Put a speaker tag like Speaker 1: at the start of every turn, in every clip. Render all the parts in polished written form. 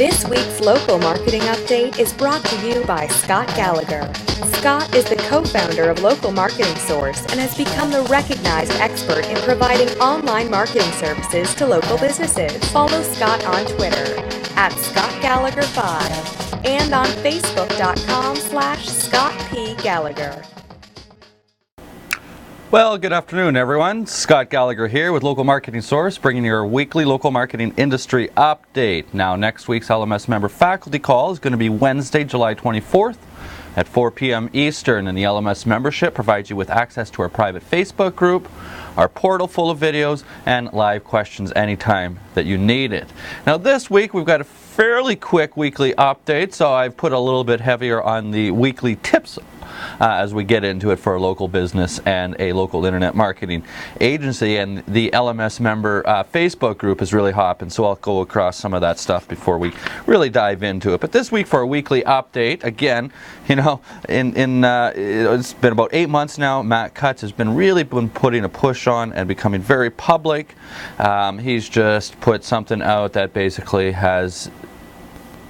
Speaker 1: This week's local marketing update is brought to you by Scott Gallagher. Scott is the co-founder of Local Marketing Source and has become the recognized expert in providing online marketing services to local businesses. Follow Scott on Twitter at ScottGallagher5 and on Facebook.com/ScottPGallagher.
Speaker 2: Well, good afternoon, everyone. Scott Gallagher here with Local Marketing Source, bringing you your weekly local marketing industry update. Now, next week's LMS member faculty call is going to be Wednesday, July 24th at 4 p.m. Eastern, and the LMS membership provides you with access to our private Facebook group, our portal full of videos, and live questions anytime that you need it. Now, this week we've got a fairly quick weekly update, so I've put a little bit heavier on the weekly tips as we get into it for a local business and a local internet marketing agency. And the LMS member Facebook group is really hopping, so I'll go across some of that stuff before we really dive into it. But this week for a weekly update, again, you know, it's been about 8 months now. Matt Cutts has really been putting a push on and becoming very public. He's just put something out that basically has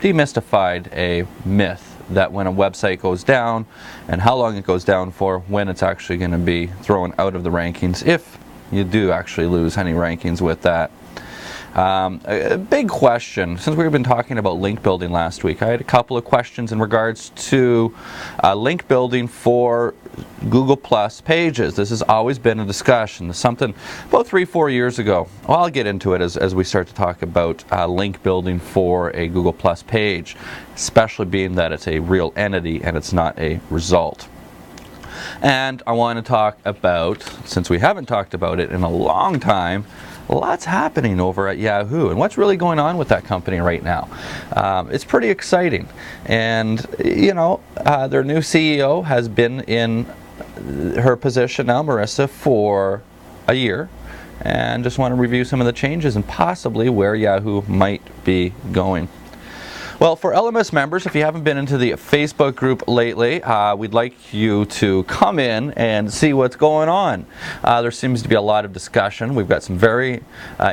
Speaker 2: demystified a myth that when a website goes down and how long it goes down for, when it's actually going to be thrown out of the rankings, if you do actually lose any rankings with that. A big question, since we've been talking about link building last week, I had a couple of questions in regards to link building for Google Plus pages. This has always been a discussion. Something about 3-4 years ago. Well, I'll get into it as we start to talk about link building for a Google Plus page, especially being that it's a real entity and it's not a result. And I want to talk about, since we haven't talked about it in a long time, lots happening over at Yahoo, and what's really going on with that company right now. It's pretty exciting, and you know, their new CEO has been in her position now, Marissa, for a year, and just want to review some of the changes and possibly where Yahoo might be going. Well, for LMS members, if you haven't been into the Facebook group lately, we'd like you to come in and see what's going on. There seems to be a lot of discussion. We've got some very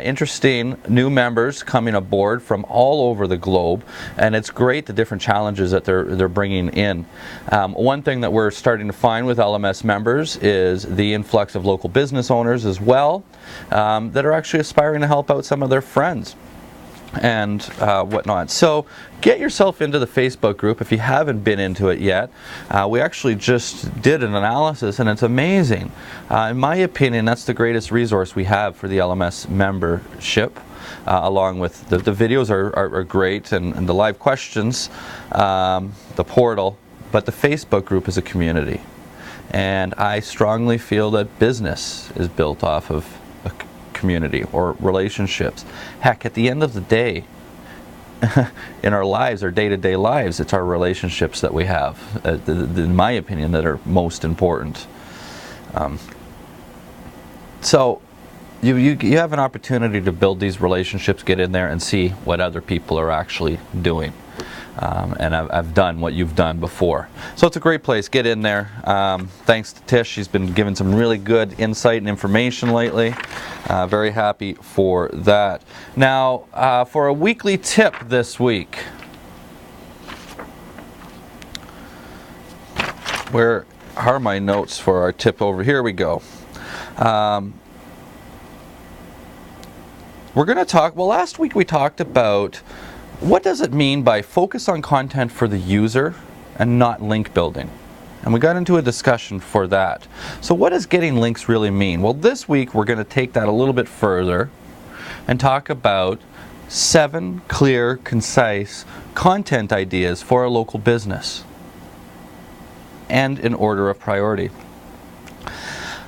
Speaker 2: interesting new members coming aboard from all over the globe, and it's great the different challenges that they're bringing in. One thing that we're starting to find with LMS members is the influx of local business owners as well that are actually aspiring to help out some of their friends and whatnot. So get yourself into the Facebook group if you haven't been into it yet. We actually just did an analysis and it's amazing. In my opinion, that's the greatest resource we have for the LMS membership, along with the videos are great, and the live questions, the portal, but the Facebook group is a community. And I strongly feel that business is built off of community or relationships. Heck, at the end of the day, in our lives, our day-to-day lives, it's our relationships that we have, in my opinion, that are most important. So you have an opportunity to build these relationships, get in there and see what other people are actually doing. And I've done what you've done before. So it's a great place. Get in there. Thanks to Tish. She's been giving some really good insight and information lately. Very happy for that. Now, for a weekly tip this week, where are my notes for our tip over here? We go. We're going to talk, well, last week we talked about what does it mean by focus on content for the user and not link building? And we got into a discussion for that. So what does getting links really mean? Well, this week we're going to take that a little bit further and talk about 7 clear, concise content ideas for a local business, and in order of priority.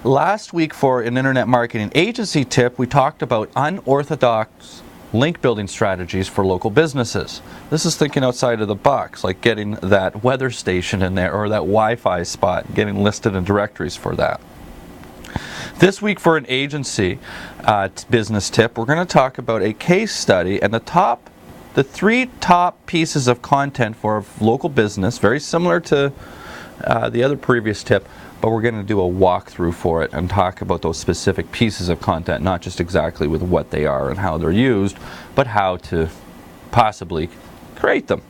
Speaker 2: Last week for an internet marketing agency tip, we talked about unorthodox link building strategies for local businesses. This is thinking outside of the box, like getting that weather station in there or that Wi-Fi spot, getting listed in directories for that. This week for an agency business tip, we're going to talk about a case study and the 3 top pieces of content for a local business, very similar to the other previous tip, but we're going to do a walkthrough for it and talk about those specific pieces of content, not just exactly with what they are and how they're used, but how to possibly create them.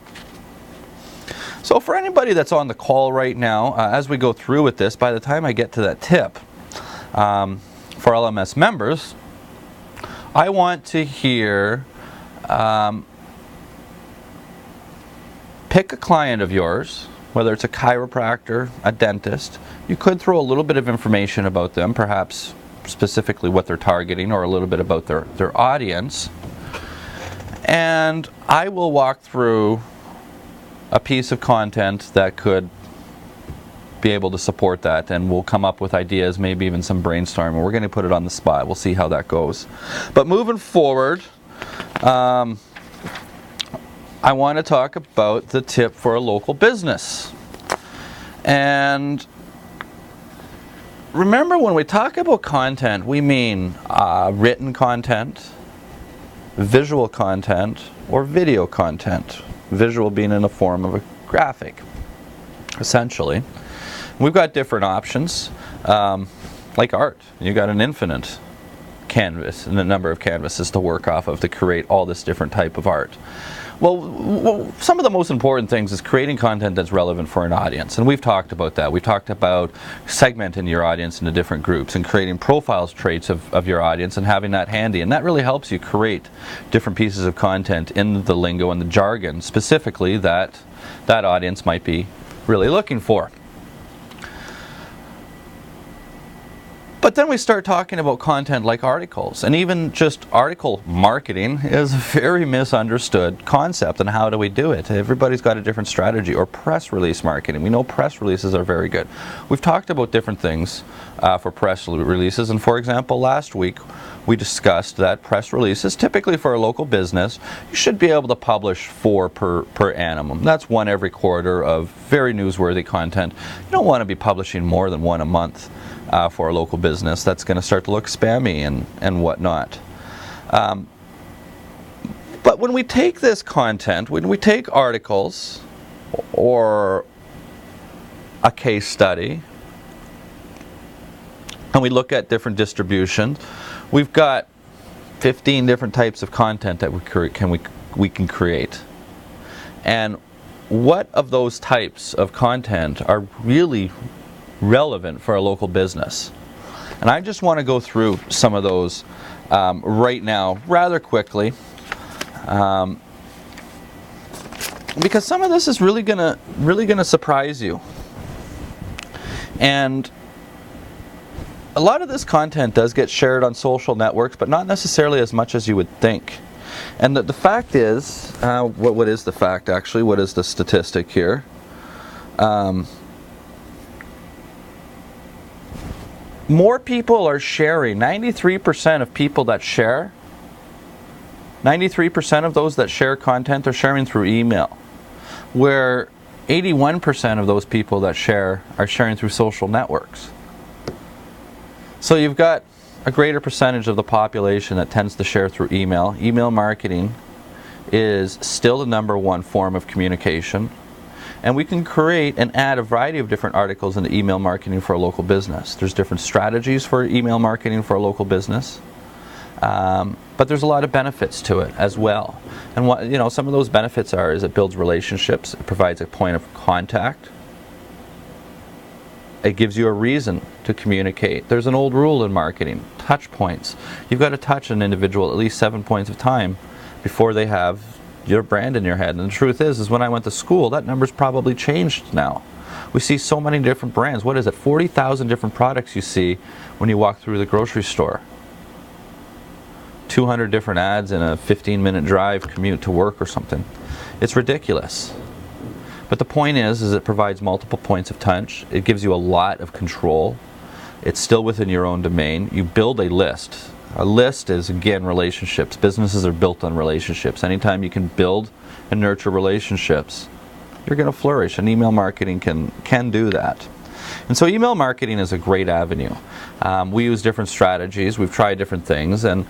Speaker 2: So for anybody that's on the call right now, as we go through with this, by the time I get to that tip, for LMS members, I want to hear, pick a client of yours, whether it's a chiropractor, a dentist. You could throw a little bit of information about them, perhaps specifically what they're targeting, or a little bit about their audience. And I will walk through a piece of content that could be able to support that, and we'll come up with ideas, maybe even some brainstorming. We're going to put it on the spot. We'll see how that goes. But moving forward, I want to talk about the tip for a local business. And remember, when we talk about content, we mean written content, visual content, or video content. Visual being in the form of a graphic, essentially. We've got different options, like art. You've got an infinite canvas and a number of canvases to work off of to create all this different type of art. Well, some of the most important things is creating content that's relevant for an audience, and we've talked about that. We've talked about segmenting your audience into different groups and creating profiles traits of your audience and having that handy, and that really helps you create different pieces of content in the lingo and the jargon specifically that audience might be really looking for. But then we start talking about content like articles, and even just article marketing is a very misunderstood concept. And how do we do it? Everybody's got a different strategy. Or press release marketing. We know press releases are very good. We've talked about different things for press releases, and for example, last week we discussed that press releases, typically for a local business, you should be able to publish 4 per annum. That's 1 every quarter of very newsworthy content. You don't want to be publishing more than 1 a month. For a local business. That's going to start to look spammy and whatnot. But when we take this content, when we take articles or a case study, and we look at different distributions, we've got 15 different types of content that we can create. And what of those types of content are really relevant for a local business? And I just want to go through some of those right now rather quickly, because some of this is really gonna surprise you. And a lot of this content does get shared on social networks, but not necessarily as much as you would think. And the fact is, what is the fact actually? What is the statistic here? More people are sharing. 93% of people that share, 93% of those that share content are sharing through email, where 81% of those people that share are sharing through social networks. So you've got a greater percentage of the population that tends to share through email. Email marketing is still the #1 form of communication. And we can create and add a variety of different articles into email marketing for a local business. There's different strategies for email marketing for a local business, but there's a lot of benefits to it as well. And what some of those benefits are is it builds relationships, it provides a point of contact, it gives you a reason to communicate. There's an old rule in marketing: touch points. You've got to touch an individual at least 7 points of time before they have your brand in your head. And the truth is when I went to school, that number's probably changed now. We see so many different brands. What is it? 40,000 different products you see when you walk through the grocery store. 200 different ads in a 15-minute drive commute to work or something. It's ridiculous. But the point is it provides multiple points of touch. It gives you a lot of control. It's still within your own domain. You build a list. A list is, again, relationships. Businesses are built on relationships. Anytime you can build and nurture relationships, you're going to flourish, and email marketing can do that. And so email marketing is a great avenue. We use different strategies. We've tried different things, and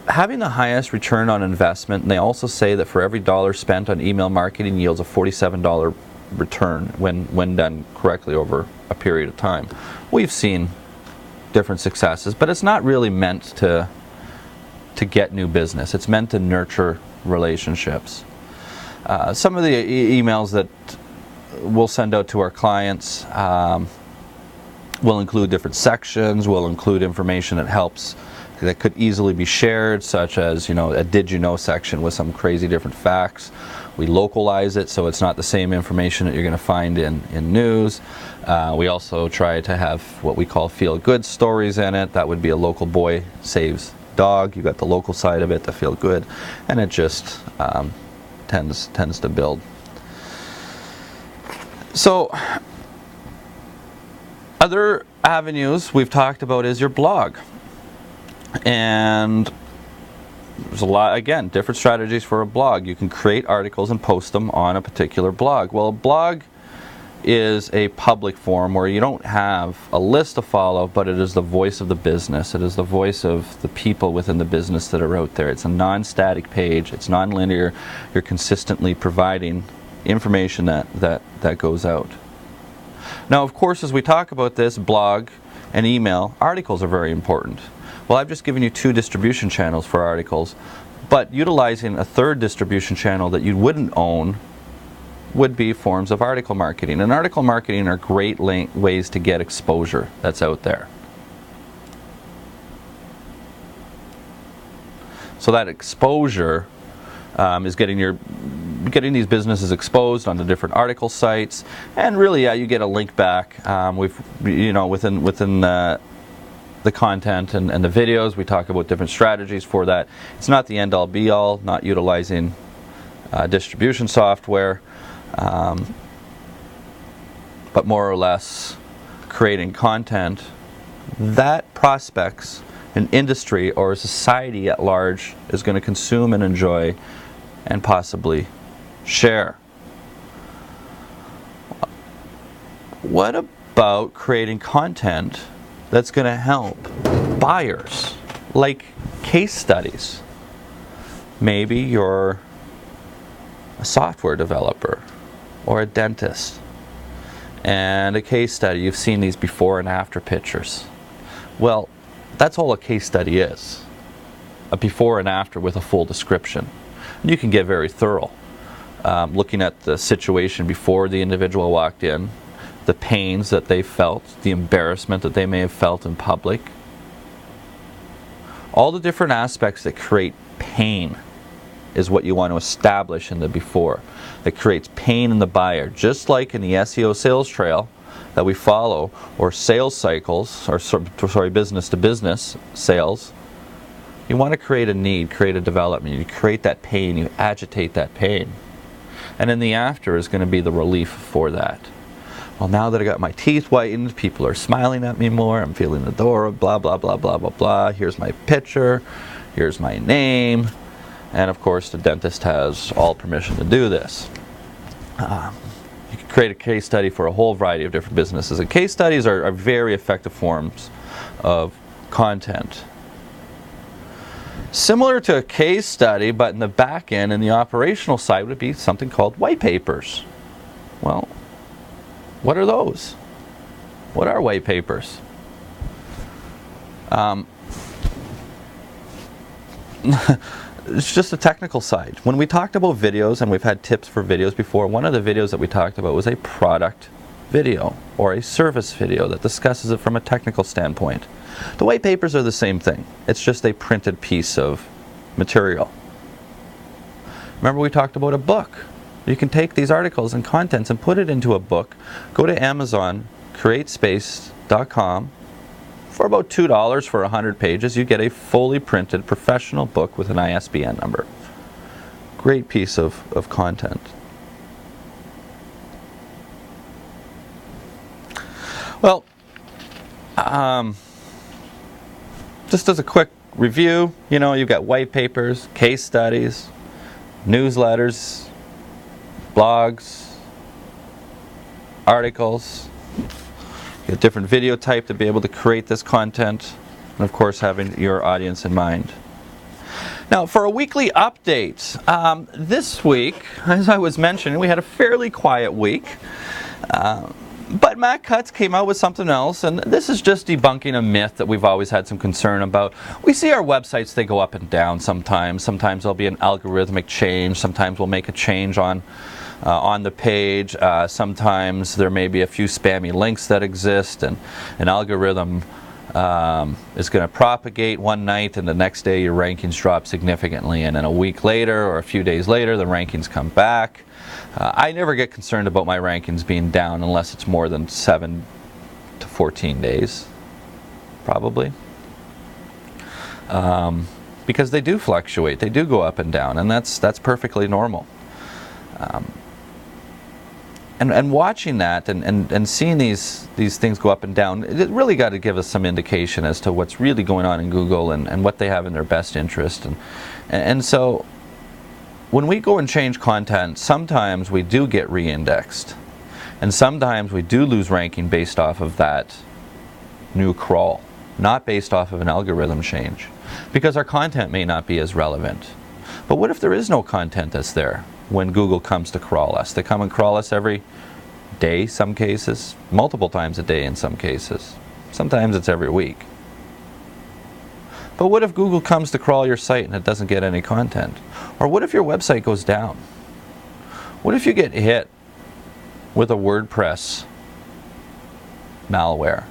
Speaker 2: having the highest return on investment, and they also say that for every $1 spent on email marketing yields a $47 return when done correctly over a period of time. We've seen different successes, but it's not really meant to to get new business. It's meant to nurture relationships. Some of the emails that we'll send out to our clients will include different sections, will include information that could easily be shared, such as, a did you know section with some crazy different facts. We localize it so it's not the same information that you're going to find in news. We also try to have what we call feel-good stories in it. That would be a local boy saves dog. You got the local side of it, the feel-good, and it just tends to build. So, other avenues we've talked about is your blog. And there's a lot, again, different strategies for a blog. You can create articles and post them on a particular blog. Well, a blog is a public forum where you don't have a list to follow, but it is the voice of the business. It is the voice of the people within the business that are out there. It's a non-static page. It's non-linear. You're consistently providing information that goes out. Now, of course, as we talk about this, blog and email, articles are very important. Well, I've just given you 2 distribution channels for articles, but utilizing a third distribution channel that you wouldn't own would be forms of article marketing. And article marketing are great ways to get exposure that's out there. So that exposure is getting these businesses exposed on the different article sites, and really, you get a link back. Within the content and the videos, we talk about different strategies for that. It's not the end-all be-all, not utilizing distribution software, but more or less creating content that prospects, an industry or a society at large is going to consume and enjoy and possibly share. What about creating content that's going to help buyers, like case studies? Maybe you're a software developer or a dentist, and a case study, you've seen these before and after pictures. Well, that's all a case study is, a before and after with a full description. And you can get very thorough, looking at the situation before the individual walked in, the pains that they felt, the embarrassment that they may have felt in public, all the different aspects that create pain is what you want to establish in the before. That creates pain in the buyer, just like in the SEO sales trail that we follow, or sales cycles, or business to business sales. You want to create a need, create a development. You create that pain, you agitate that pain. And in the after is going to be the relief for that. Well, now that I got my teeth whitened, people are smiling at me more, I'm feeling adorable, blah, blah, blah, blah, blah, blah. Here's my picture, here's my name. And of course, the dentist has all permission to do this. You can create a case study for a whole variety of different businesses. And case studies are very effective forms of content. Similar to a case study, but in the back end, in the operational side, would be something called white papers. Well, what are those? What are white papers? It's just a technical side. When we talked about videos, and we've had tips for videos before, one of the videos that we talked about was a product video or a service video that discusses it from a technical standpoint. The white papers are the same thing. It's just a printed piece of material. Remember we talked about a book. You can take these articles and contents and put it into a book. Go to Amazon, createspace.com. For about $2 for 100 pages, you get a fully printed professional book with an ISBN number. Great piece of content. Well, just as a quick review, you've got white papers, case studies, newsletters, blogs, articles. You get different video type to be able to create this content, and of course having your audience in mind. Now for a weekly update, this week, as I was mentioning, we had a fairly quiet week. But Matt Cutts came out with something else, and this is just debunking a myth that we've always had some concern about. We see our websites, they go up and down sometimes. Sometimes there'll be an algorithmic change. Sometimes we'll make a change on the page. Sometimes there may be a few spammy links that exist, and an algorithm is going to propagate one night, and the next day your rankings drop significantly, and then a week later or a few days later the rankings come back. I never get concerned about my rankings being down unless it's more than 7 to 14 days, probably. Because they do fluctuate, they do go up and down, and that's perfectly normal. And watching that and seeing these things go up and down, it really got to give us some indication as to what's really going on in Google and what they have in their best interest. And so when we go and change content, sometimes we do get re-indexed. And sometimes we do lose ranking based off of that new crawl, not based off of an algorithm change. Because our content may not be as relevant. But what if there is no content that's there when Google comes to crawl us? They come and crawl us every day, some cases, multiple times a day in some cases. Sometimes it's every week. But what if Google comes to crawl your site and it doesn't get any content? Or what if your website goes down? What if you get hit with a WordPress malware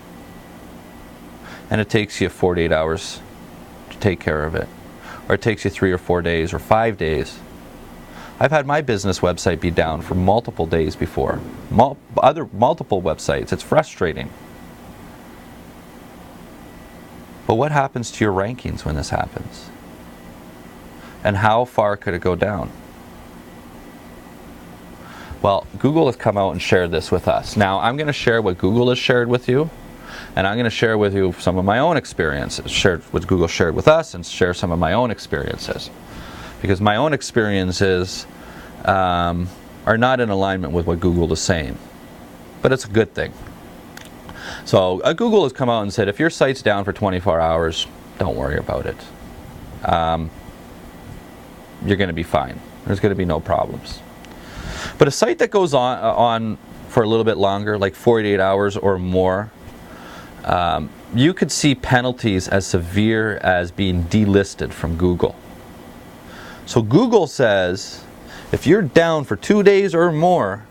Speaker 2: and it takes you 48 hours to take care of it? Or it takes you 3 or 4 days or 5 days? I've had my business website be down for multiple days before. Multiple websites. It's frustrating. But what happens to your rankings when this happens? And how far could it go down? Well, Google has come out and shared this with us. Now, I'm going to share what Google has shared with you, and I'm going to share with you some of my own experiences, share what Google shared with us, and share some of my own experiences. Because my own experiences are not in alignment with what Google is saying. But it's a good thing. So Google has come out and said, if your site's down for 24 hours, don't worry about it. You're going to be fine. There's going to be no problems. But a site that goes on for a little bit longer, like 48 hours or more, you could see penalties as severe as being delisted from Google. So Google says, if you're down for 2 days or more,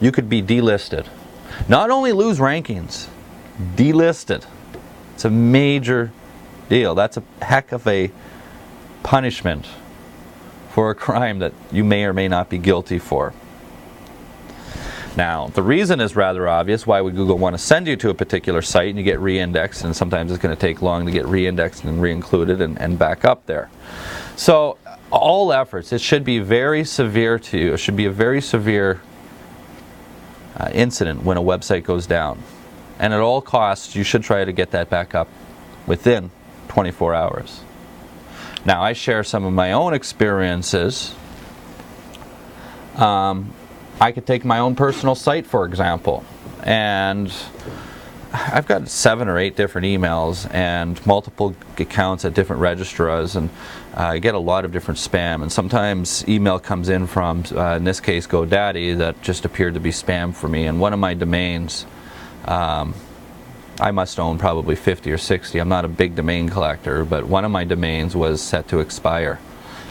Speaker 2: you could be delisted. Not only lose rankings, delisted. It's a major deal. That's a heck of a punishment for a crime that you may or may not be guilty for. Now, the reason is rather obvious. Why would Google want to send you to a particular site and you get re-indexed, and sometimes it's going to take long to get re-indexed and re-included and back up there. So all efforts, it should be very severe to you. It should be a very severe incident when a website goes down. And at all costs, you should try to get that back up within 24 hours. Now, I share some of my own experiences. I could take my own personal site, for example, and I've got 7 or 8 different emails and multiple accounts at different registrars, and I get a lot of different spam, and sometimes email comes in from, in this case, GoDaddy, that just appeared to be spam for me. And one of my domains, I must own probably 50 or 60. I'm not a big domain collector, but one of my domains was set to expire.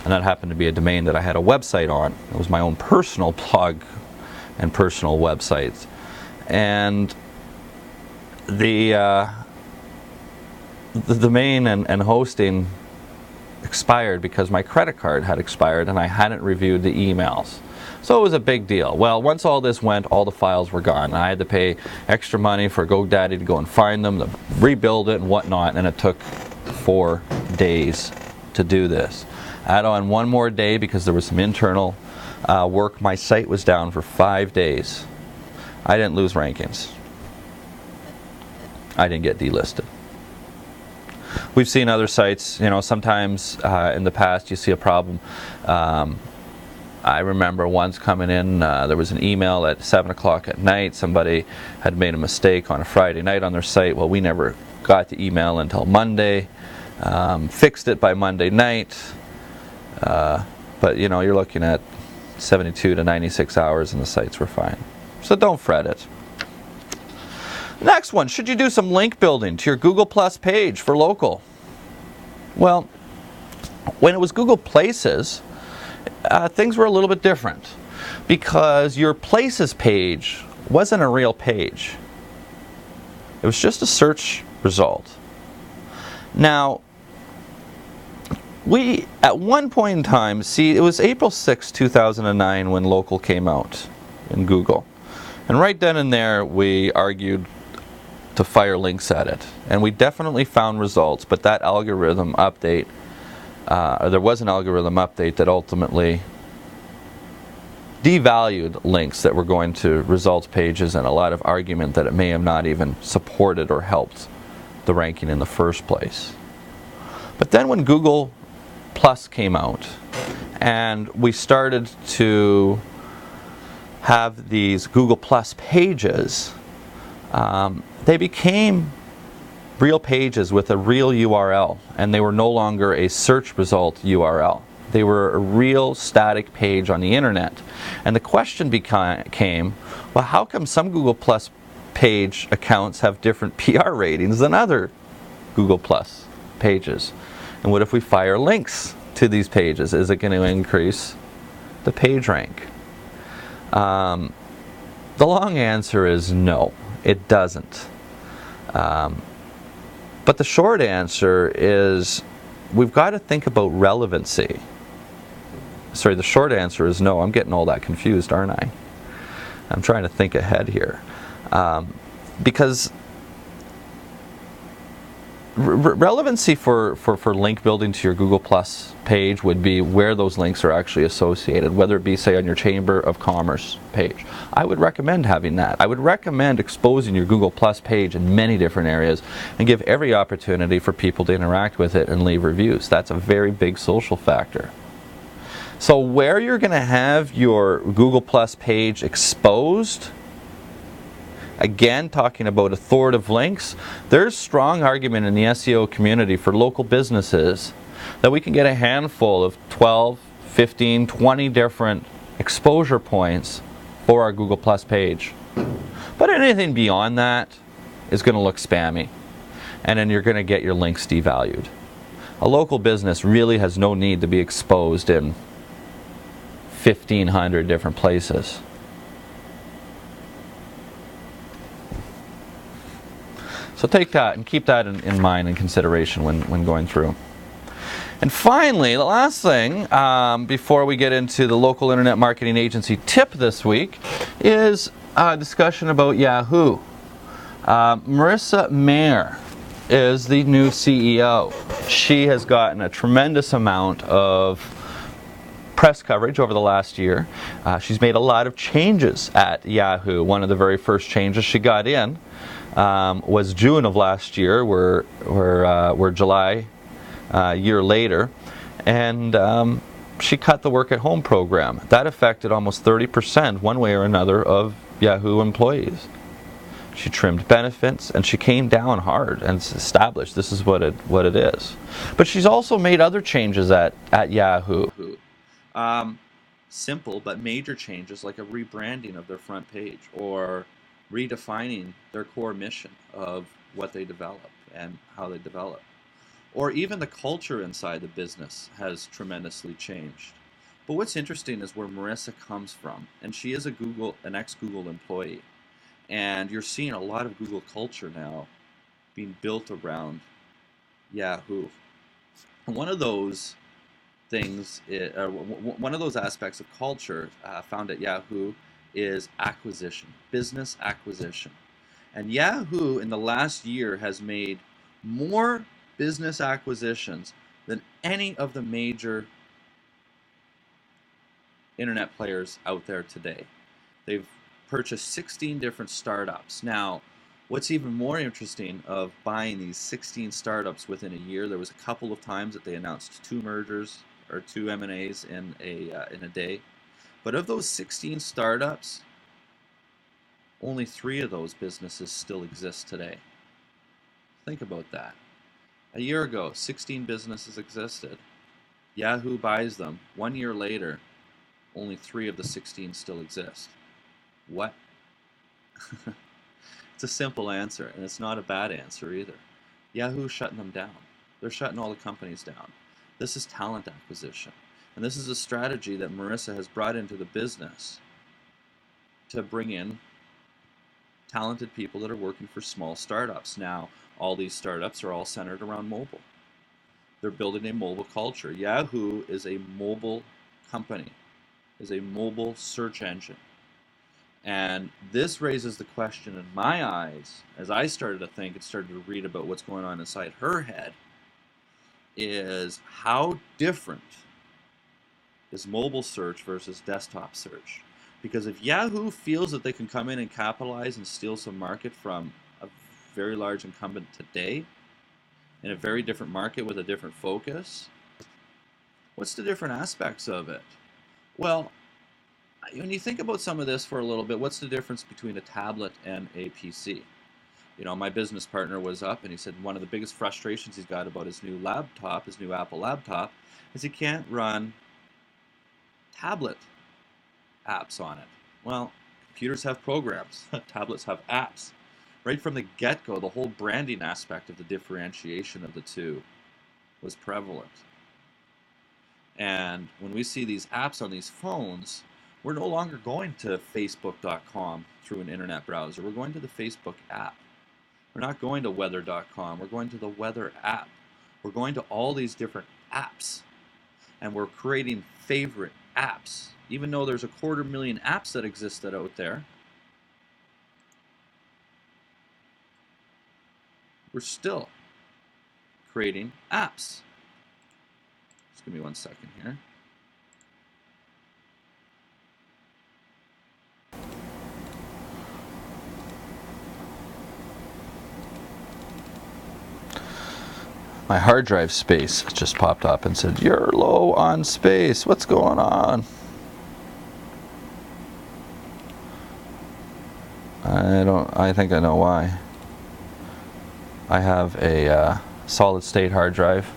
Speaker 2: And that happened to be a domain that I had a website on. It was my own personal blog and personal websites. And the domain and hosting expired because my credit card had expired and I hadn't reviewed the emails. So it was a big deal. Well, once all this went, all the files were gone. I had to pay extra money for GoDaddy to go and find them, to rebuild it and whatnot, and it took 4 days to do this. Add on one more day because there was some internal work. My site was down for 5 days. I didn't lose rankings. I didn't get delisted. We've seen other sites, you know, sometimes in the past you see a problem. I remember once coming in, there was an email at 7 o'clock at night. Somebody had made a mistake on a Friday night on their site. Well, we never got the email until Monday. Fixed it by Monday night. But, you know, you're looking at 72 to 96 hours and the sites were fine. So don't fret it. Next one, should you do some link building to your Google Plus page for local? Well, when it was Google Places, things were a little bit different because your Places page wasn't a real page. It was just a search result. Now, we, at one point in time, see, it was April 6, 2009 when local came out in Google. And right then and there, we argued to fire links at it. And we definitely found results, but that algorithm update, there was an algorithm update that ultimately devalued links that were going to results pages, and a lot of argument that it may have not even supported or helped the ranking in the first place. But then when Google Plus came out and we started to have these Google Plus pages, they became real pages with a real URL, and they were no longer a search result URL. They were a real static page on the internet. And the question became, well, how come some Google Plus page accounts have different PR ratings than other Google Plus pages? And what if we fire links to these pages? Is it going to increase the page rank? The long answer is no, it doesn't. But the short answer is we've got to think about relevancy. Sorry, the short answer is no. I'm getting all that confused, aren't I? I'm trying to think ahead here. Because relevancy for link building to your Google Plus page would be where those links are actually associated, whether it be, say, on your Chamber of Commerce page. I would recommend having that. I would recommend exposing your Google Plus page in many different areas and give every opportunity for people to interact with it and leave reviews. That's a very big social factor. So where you're going to have your Google Plus page exposed, again, talking about authoritative links, there's strong argument in the SEO community for local businesses that we can get a handful of 12, 15, 20 different exposure points for our Google Plus page. But anything beyond that is going to look spammy, and then you're going to get your links devalued. A local business really has no need to be exposed in 1,500 different places. So take that and keep that in mind and consideration when going through. And finally, the last thing before we get into the local internet marketing agency tip this week is a discussion about Yahoo. Marissa Mayer is the new CEO. She has gotten a tremendous amount of press coverage over the last year. She's made a lot of changes at Yahoo. One of the very first changes she got in was June of last year. We're July, a year later, and she cut the work at home program. That affected almost 30%, one way or another, of Yahoo employees. She trimmed benefits, and she came down hard and established this is what it is. But she's also made other changes at Yahoo. Simple but major changes, like a rebranding of their front page or redefining their core mission of what they develop and how they develop. Or even the culture inside the business has tremendously changed. But what's interesting is where Marissa comes from, and she is an ex-Google employee. And you're seeing a lot of Google culture now being built around Yahoo. And one of those things, one of those aspects of culture found at Yahoo is acquisition, business acquisition. And Yahoo in the last year has made more business acquisitions than any of the major internet players out there today. They've purchased 16 different startups. Now, what's even more interesting of buying these 16 startups within a year, there was a couple of times that they announced 2 mergers or 2 M&As in a day. But of those 16 startups, only 3 of those businesses still exist today. Think about that. A year ago, 16 businesses existed. Yahoo buys them. 1 year later, only 3 of the 16 still exist. What? It's a simple answer, and it's not a bad answer either. Yahoo's shutting them down. They're shutting all the companies down. This is talent acquisition. And this is a strategy that Marissa has brought into the business to bring in talented people that are working for small startups. Now, all these startups are all centered around mobile. They're building a mobile culture. Yahoo is a mobile company, is a mobile search engine. And this raises the question in my eyes, as I started to think and started to read about what's going on inside her head, is how different is mobile search versus desktop search? Because if Yahoo feels that they can come in and capitalize and steal some market from a very large incumbent today, in a very different market with a different focus, what's the different aspects of it? Well, when you think about some of this for a little bit, what's the difference between a tablet and a PC? You know, my business partner was up and he said one of the biggest frustrations he's got about his new laptop, his new Apple laptop, is he can't run tablet apps on it. Well, computers have programs, tablets have apps. Right from the get-go, the whole branding aspect of the differentiation of the two was prevalent. And when we see these apps on these phones, we're no longer going to facebook.com through an internet browser. We're going to the Facebook app. We're not going to weather.com. We're going to the weather app. We're going to all these different apps. And we're creating favorite apps. Even though there's 250,000 apps that existed out there, we're still creating apps. Just give me 1 second here. My hard drive space just popped up and said, "You're low on space. What's going on?" I think I know why. I have a solid state hard drive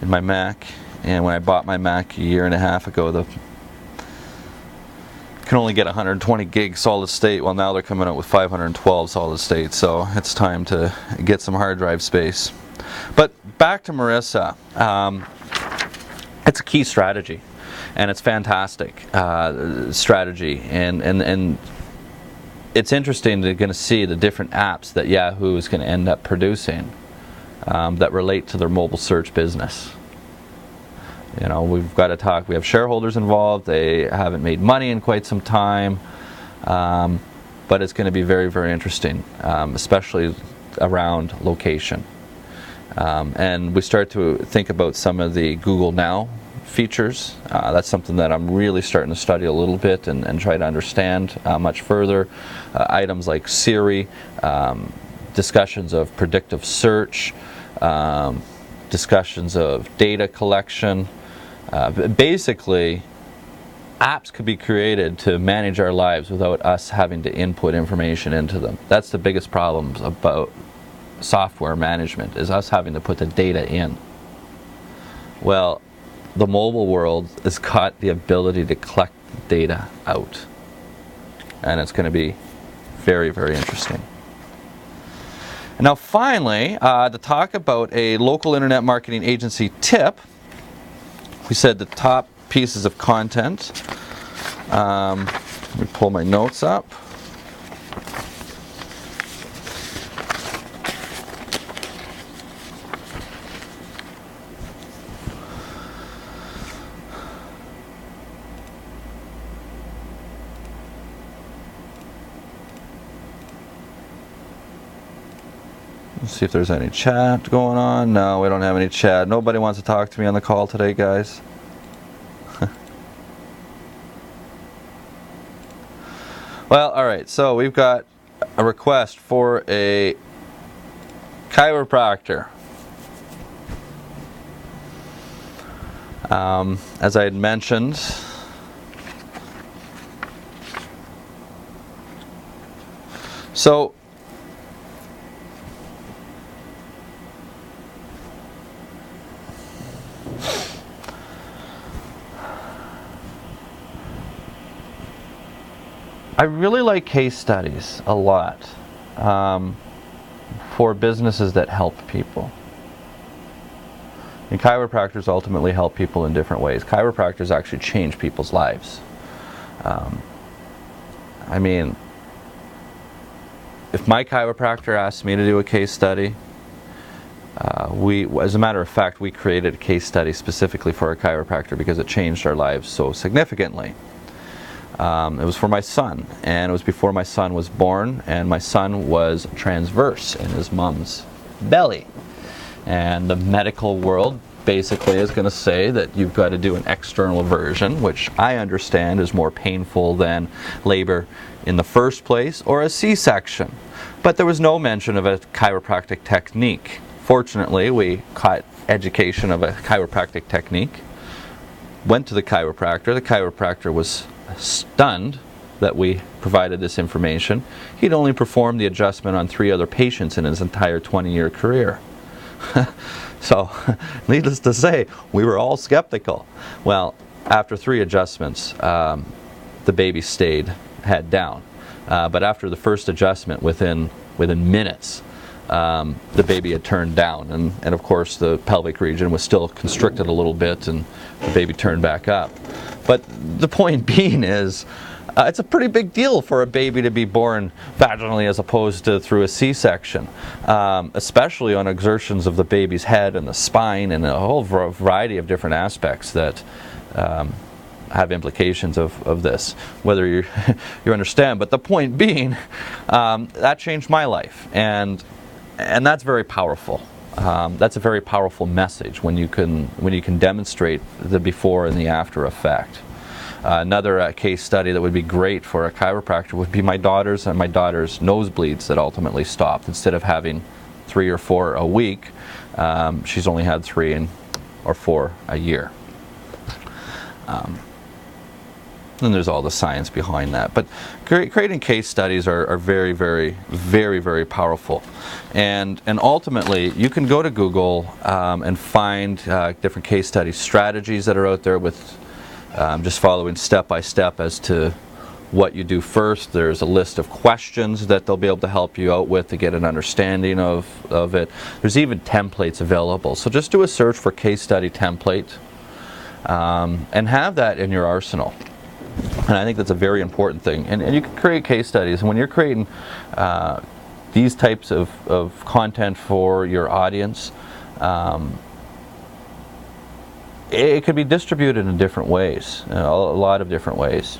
Speaker 2: in my Mac, and when I bought my Mac a year and a half ago, you can only get 120 gig solid state. Well, now they're coming out with 512 solid state, so it's time to get some hard drive space. But back to Marissa, it's a key strategy, and it's fantastic strategy, and it's interesting to going to see the different apps that Yahoo is going to end up producing that relate to their mobile search business. You know, we've got to talk. We have shareholders involved. They haven't made money in quite some time, but it's going to be very, very interesting, especially around location. And we start to think about some of the Google Now features. That's something that I'm really starting to study a little bit and try to understand much further. Items like Siri, discussions of predictive search, discussions of data collection. Basically, apps could be created to manage our lives without us having to input information into them. That's the biggest problem about software management, is us having to put the data in. Well, the mobile world has got the ability to collect data out, and it's going to be very, very interesting. And now finally, to talk about a local internet marketing agency tip, we said the top pieces of content. Let me pull my notes up. Let's see if there's any chat going on. No, we don't have any chat. Nobody wants to talk to me on the call today, guys. Well, all right. So we've got a request for a chiropractor. As I had mentioned, so I really like case studies a lot for businesses that help people. And chiropractors ultimately help people in different ways. Chiropractors actually change people's lives. I mean, if my chiropractor asked me to do a case study, as a matter of fact, we created a case study specifically for a chiropractor because it changed our lives so significantly. It was for my son, and it was before my son was born, and my son was transverse in his mom's belly. And the medical world basically is going to say that you've got to do an external version, which I understand is more painful than labor in the first place, or a C-section. But there was no mention of a chiropractic technique. Fortunately, we caught education of a chiropractic technique, went to the chiropractor. The chiropractor was stunned that we provided this information. He'd only performed the adjustment on 3 other patients in his entire 20-year career. So, needless to say, we were all skeptical. Well, after 3 adjustments, the baby stayed head down. But after the first adjustment, within minutes, the baby had turned down. And of course, the pelvic region was still constricted a little bit, and the baby turned back up. But the point being is, it's a pretty big deal for a baby to be born vaginally as opposed to through a C-section, especially on exertions of the baby's head and the spine and a whole variety of different aspects that have implications of this, whether you understand. But the point being, that changed my life, and that's very powerful. That's a very powerful message when you can demonstrate the before and the after effect. Another case study that would be great for a chiropractor would be my daughter's nosebleeds that ultimately stopped. Instead of having 3 or 4 a week, she's only had 3 or 4 a year. And there's all the science behind that. But creating case studies are very, very, very, very powerful. And ultimately, you can go to Google and find different case study strategies that are out there with just following step by step as to what you do first. There's a list of questions that they'll be able to help you out with to get an understanding of it. There's even templates available. So just do a search for case study template and have that in your arsenal. And I think that's a very important thing. And you can create case studies. And when you're creating these types of content for your audience, it could be distributed in different ways, a lot of different ways.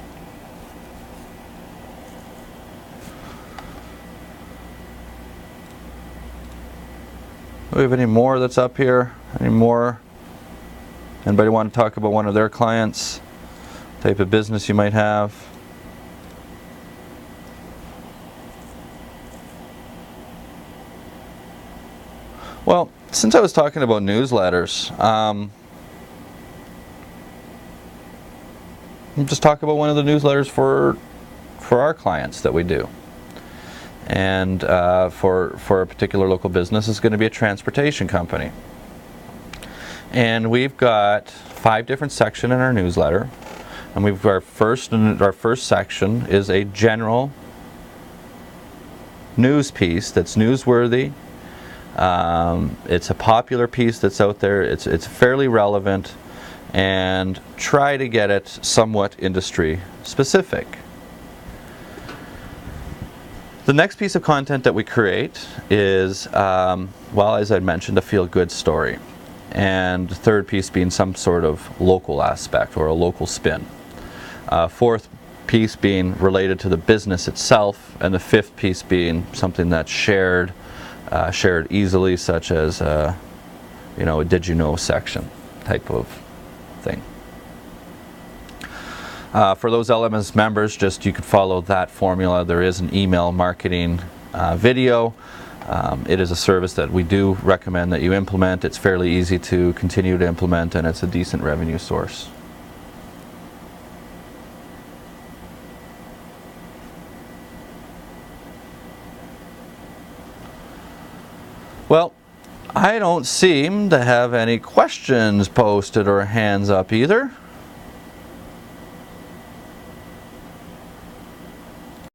Speaker 2: Do we have any more that's up here? Any more? Anybody want to talk about one of their clients? Type of business you might have? Well, since I was talking about newsletters, I'll just talk about one of the newsletters for our clients that we do. And for a particular local business, is going to be a transportation company. And we've got 5 different sections in our newsletter. And our first section is a general news piece that's newsworthy. It's a popular piece that's out there. It's fairly relevant, and try to get it somewhat industry specific. The next piece of content that we create is, well, as I mentioned, a feel-good story. And the third piece being some sort of local aspect or a local spin. Fourth piece being related to the business itself, and the 5th piece being something that's shared easily, such as a did you know section type of thing. For those LMS members, you could follow that formula. There is an email marketing video. It is a service that we do recommend that you implement. It's fairly easy to continue to implement, and it's a decent revenue source. Well, I don't seem to have any questions posted or hands up either.